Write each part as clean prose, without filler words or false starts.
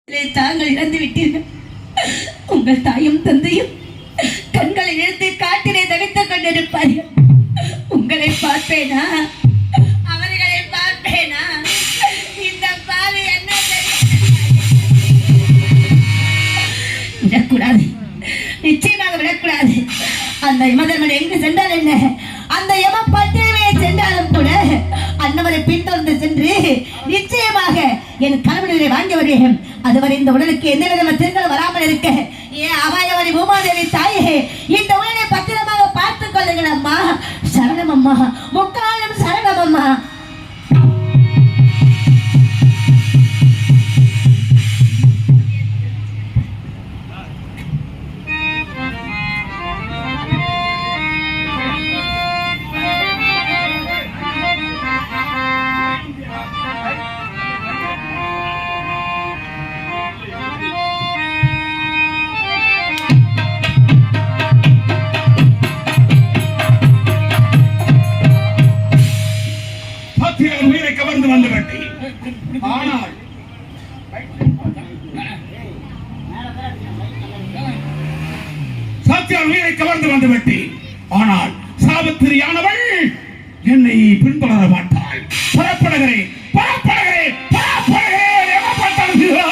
தாங்கள் இறந்து விட்டீர்கள். உங்கள் தாயும் தந்தையும் கண்களை இழுத்து காட்டிலே தவித்துக் கொண்டிருப்பார்கள். உங்களை பார்ப்பேனா, அவர்களை பார்ப்பேனா? இந்த பாவி என்ன விடக்கூடாது, நிச்சயமாக விடக்கூடாது. அந்த யமதர்மன் எங்கு சென்றால் என்ன, அந்த யம பத்திரமே சென்றாலும் கூட அன்னவரை பின்தொடர்ந்து சென்று நிச்சயமாக என் கணவனை வாங்கி வருகிறேன். அதுவரை இந்த உடலுக்கு எந்த விதமான திருங்கள் வராமல் இருக்க ஏன் அபாயவரி பூமாதேவி தாயே, இந்த உடலை பத்திரமாக பார்த்துக் கொள்ளுங்கள் அம்மா. சரணம் அம்மா, முக்காலம் சரணம் அம்மா. ஆனால் சாவித்திரியானவள் என்னை பின்தொடர மாட்டாள். புறப்படுகிறேன், புறப்படுகிறேன், புறப்படுகிறேன்.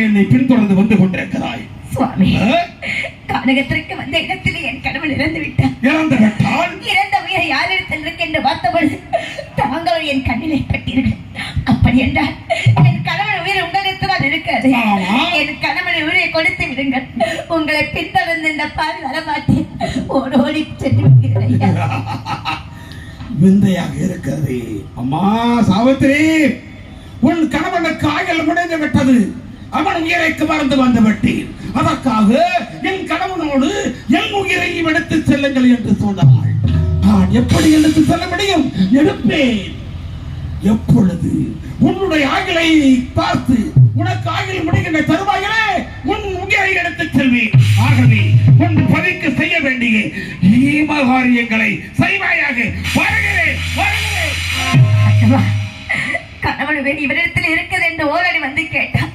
என்னை பின்தொடர்ந்து வந்து கொண்டிருக்கிறாய் சுவாமி. கானகத்திற்கு வந்த இடத்திலே என் கணவன் இறந்து விட்டார். இறந்து விட்டால் இறந்த உயிரை யாரிடத்தில் இருக்கு என்று பார்த்தபொழுது தாங்கள் என் கண்ணிலே பட்டீர்கள். அப்படி என்றால் என் கணவன் உயிர் உங்களிடத்தில் இருக்கிறது. என் கணவன் உயிரை கொடுத்து விடுங்கள். உங்களை பின்தொடர்ந்து இந்த பால் வரமாட்டேன். ஓடோடி சென்று விடுகிறேன். விந்தையாக இருக்கிறது அம்மா சாவித்திரி. உன் கணவனுக்கு ஆயுள் முடிந்து விட்டது. அவன் உயிரைக்கு மறந்து வந்து விட்டேன். அதற்காக என் கணவனோடு என் உயிரையும் எடுத்து செல்லுங்கள் என்று சொன்னாள். நான் எப்படி எடுத்து செல்ல முடியும்? எடுப்பேன். எப்பொழுது உன்னுடைய ஆயுளை பார்த்து உனக்கு ஆயுள் முடிகின்ற தருவாயிலே உன் உயிரை எடுத்து செல்வேன். ஆகவே உன் பதிக்கு செய்ய வேண்டிய ஈமகாரியங்களை செய்வாயாக. வருகிறேன், வருகிறேன். கணவன் வேறு இவரிடத்தில் இருக்கிறது என்று ஓரடி வந்து கேட்டான்.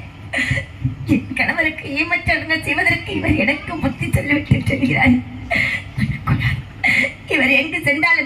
என் கணவருக்கு ஈமச்சடங்கு செய்வதற்கு இவர் எனக்கு புத்தி சொல்லிவிட்டு செல்கிறார். இவர் எங்கு சென்றால்